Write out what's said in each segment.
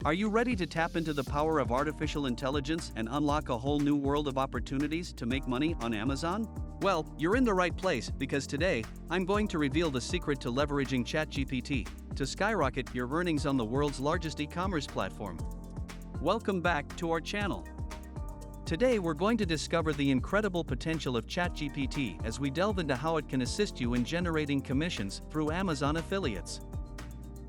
Are you ready to tap into the power of artificial intelligence and unlock a whole new world of opportunities to make money on Amazon? Well, you're in the right place because today, I'm going to reveal the secret to leveraging ChatGPT to skyrocket your earnings on the world's largest e-commerce platform. Welcome back to our channel. Today we're going to discover the incredible potential of ChatGPT as we delve into how it can assist you in generating commissions through Amazon affiliates.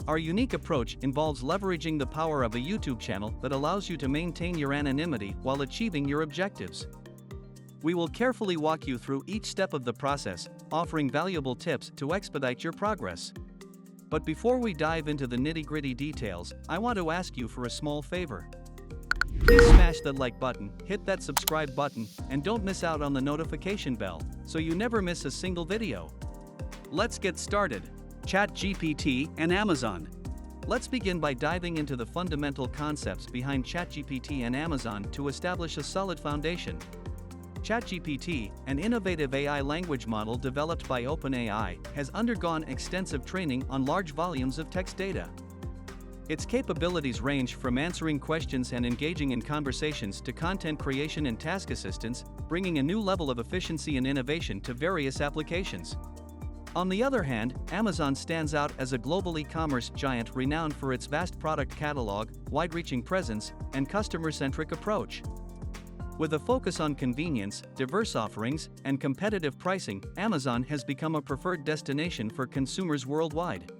Our unique approach involves leveraging the power of a YouTube channel that allows you to maintain your anonymity while achieving your objectives. We will carefully walk you through each step of the process, offering valuable tips to expedite your progress. But before we dive into the nitty-gritty details, I want to ask you for a small favor. Please smash that like button, hit that subscribe button, and don't miss out on the notification bell, so you never miss a single video. Let's get started. ChatGPT and Amazon. Let's begin by diving into the fundamental concepts behind ChatGPT and Amazon to establish a solid foundation. ChatGPT, an innovative AI language model developed by OpenAI, has undergone extensive training on large volumes of text data. Its capabilities range from answering questions and engaging in conversations to content creation and task assistance, bringing a new level of efficiency and innovation to various applications. On the other hand, Amazon stands out as a global e-commerce giant renowned for its vast product catalog, wide-reaching presence, and customer-centric approach. With a focus on convenience, diverse offerings, and competitive pricing, Amazon has become a preferred destination for consumers worldwide.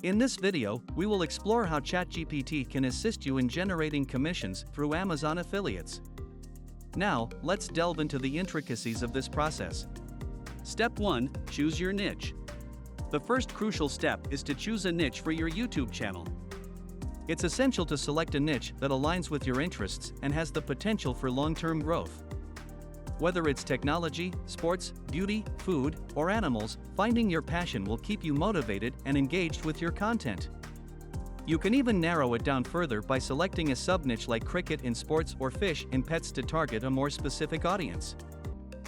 In this video, we will explore how ChatGPT can assist you in generating commissions through Amazon affiliates. Now, let's delve into the intricacies of this process. Step 1. Choose your niche. The first crucial step is to choose a niche for your YouTube channel. It's essential to select a niche that aligns with your interests and has the potential for long-term growth. Whether it's technology, sports, beauty, food, or animals, finding your passion will keep you motivated and engaged with your content. You can even narrow it down further by selecting a sub-niche like cricket in sports or fish in pets to target a more specific audience.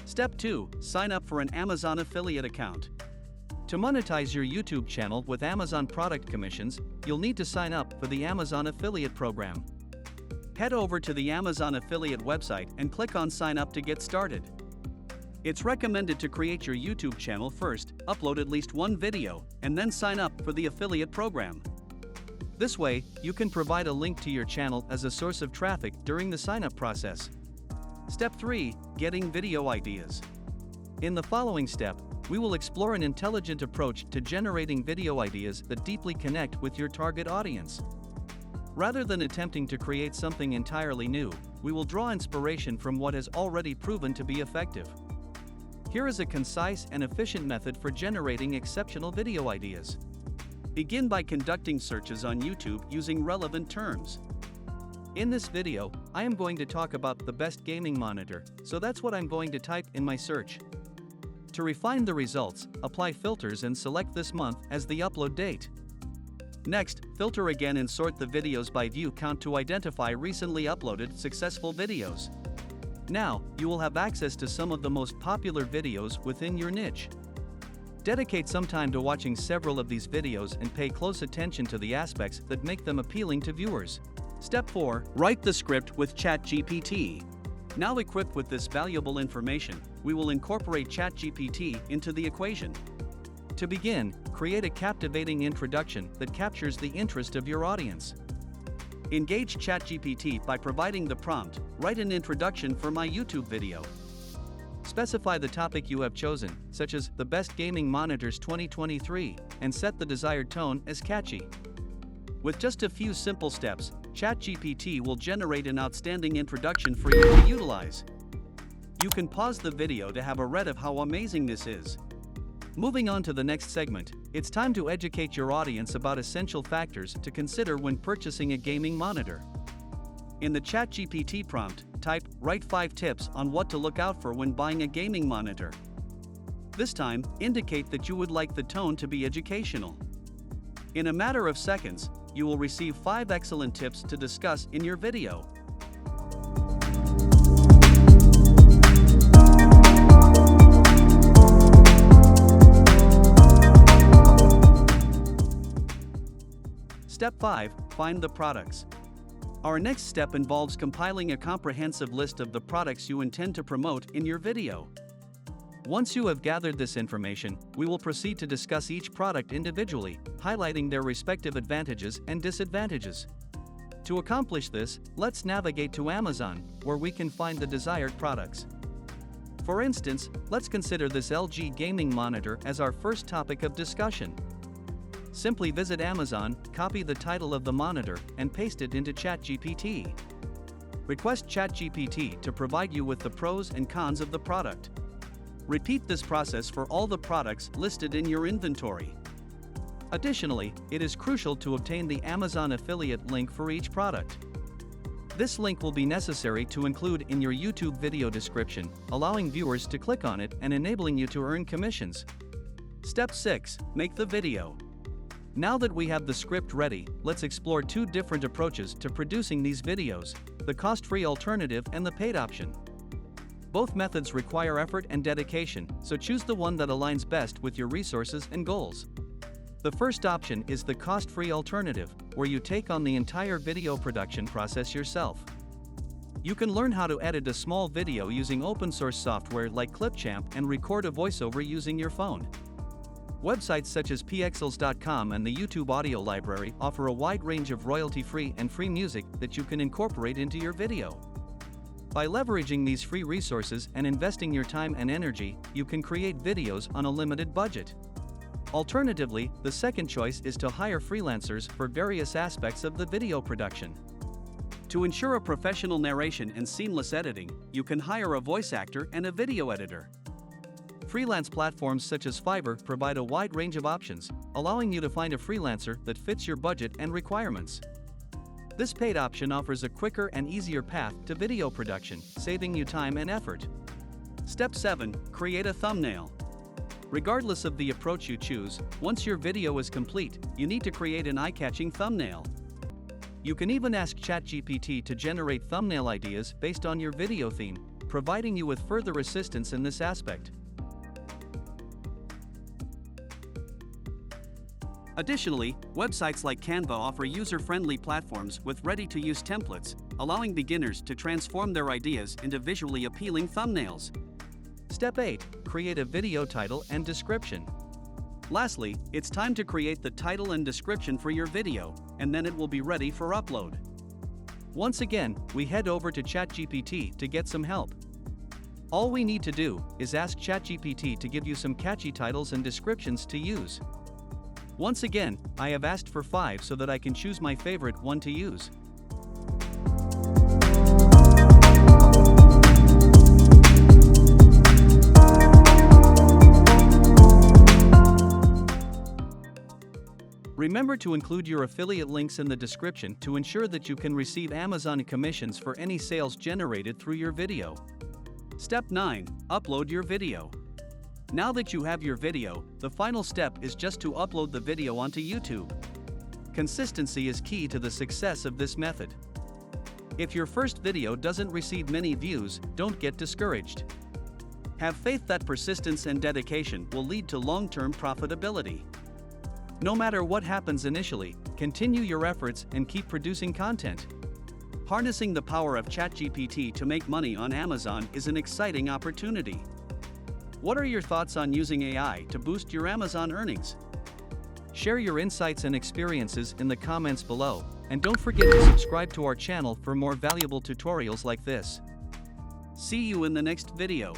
Step 2. Sign up for an Amazon affiliate account. To monetize your YouTube channel with Amazon product commissions, you'll need to sign up for the Amazon affiliate program. Head over to the Amazon affiliate website and click on Sign Up to get started. It's recommended to create your YouTube channel first, upload at least one video, and then sign up for the affiliate program. This way, you can provide a link to your channel as a source of traffic during the sign-up process. Step 3. Getting video ideas. In the following step, we will explore an intelligent approach to generating video ideas that deeply connect with your target audience. Rather than attempting to create something entirely new, we will draw inspiration from what has already proven to be effective. Here is a concise and efficient method for generating exceptional video ideas. Begin by conducting searches on YouTube using relevant terms. In this video, I am going to talk about the best gaming monitor, so that's what I'm going to type in my search. To refine the results, apply filters and select this month as the upload date. Next, filter again and sort the videos by view count to identify recently uploaded successful videos. Now, you will have access to some of the most popular videos within your niche. Dedicate some time to watching several of these videos and pay close attention to the aspects that make them appealing to viewers. Step 4. Write the script with ChatGPT. Now equipped with this valuable information, we will incorporate ChatGPT into the equation. To begin, create a captivating introduction that captures the interest of your audience. Engage ChatGPT by providing the prompt, "Write an introduction for my YouTube video." Specify the topic you have chosen, such as the best gaming monitors 2023, and set the desired tone as catchy. With just a few simple steps, ChatGPT will generate an outstanding introduction for you to utilize. You can pause the video to have a read of how amazing this is. Moving on to the next segment, it's time to educate your audience about essential factors to consider when purchasing a gaming monitor. In the ChatGPT prompt, type, "Write 5 tips on what to look out for when buying a gaming monitor." This time, indicate that you would like the tone to be educational. In a matter of seconds, you will receive 5 excellent tips to discuss in your video. Step 5. Find the products. Our next step involves compiling a comprehensive list of the products you intend to promote in your video. Once you have gathered this information, we will proceed to discuss each product individually, highlighting their respective advantages and disadvantages. To accomplish this, let's navigate to Amazon, where we can find the desired products. For instance, let's consider this LG gaming monitor as our first topic of discussion. Simply visit Amazon, copy the title of the monitor, and paste it into ChatGPT. Request ChatGPT to provide you with the pros and cons of the product. Repeat this process for all the products listed in your inventory. Additionally, it is crucial to obtain the Amazon affiliate link for each product. This link will be necessary to include in your YouTube video description, allowing viewers to click on it and enabling you to earn commissions. Step 6. Make the video. Now that we have the script ready, let's explore two different approaches to producing these videos: the cost-free alternative and the paid option. Both methods require effort and dedication, so choose the one that aligns best with your resources and goals. The first option is the cost-free alternative, where you take on the entire video production process yourself. You can learn how to edit a small video using open-source software like Clipchamp and record a voiceover using your phone. Websites such as pxels.com and the YouTube audio library offer a wide range of royalty-free and free music that you can incorporate into your video. By leveraging these free resources and investing your time and energy, you can create videos on a limited budget. Alternatively, the second choice is to hire freelancers for various aspects of the video production. To ensure a professional narration and seamless editing, you can hire a voice actor and a video editor. Freelance platforms such as Fiverr provide a wide range of options, allowing you to find a freelancer that fits your budget and requirements. This paid option offers a quicker and easier path to video production, saving you time and effort. Step 7. Create a thumbnail. Regardless of the approach you choose, once your video is complete, you need to create an eye-catching thumbnail. You can even ask ChatGPT to generate thumbnail ideas based on your video theme, providing you with further assistance in this aspect. Additionally, websites like Canva offer user-friendly platforms with ready-to-use templates, allowing beginners to transform their ideas into visually appealing thumbnails. Step 8. Create a video title and description. Lastly, it's time to create the title and description for your video, and then it will be ready for upload. Once again, we head over to ChatGPT to get some help. All we need to do is ask ChatGPT to give you some catchy titles and descriptions to use. Once again, I have asked for 5 so that I can choose my favorite one to use. Remember to include your affiliate links in the description to ensure that you can receive Amazon commissions for any sales generated through your video. Step 9. Upload your video. Now that you have your video, the final step is just to upload the video onto YouTube. Consistency is key to the success of this method. If your first video doesn't receive many views, don't get discouraged. Have faith that persistence and dedication will lead to long-term profitability. No matter what happens initially, continue your efforts and keep producing content. Harnessing the power of ChatGPT to make money on Amazon is an exciting opportunity. What are your thoughts on using AI to boost your Amazon earnings? Share your insights and experiences in the comments below, and don't forget to subscribe to our channel for more valuable tutorials like this. See you in the next video.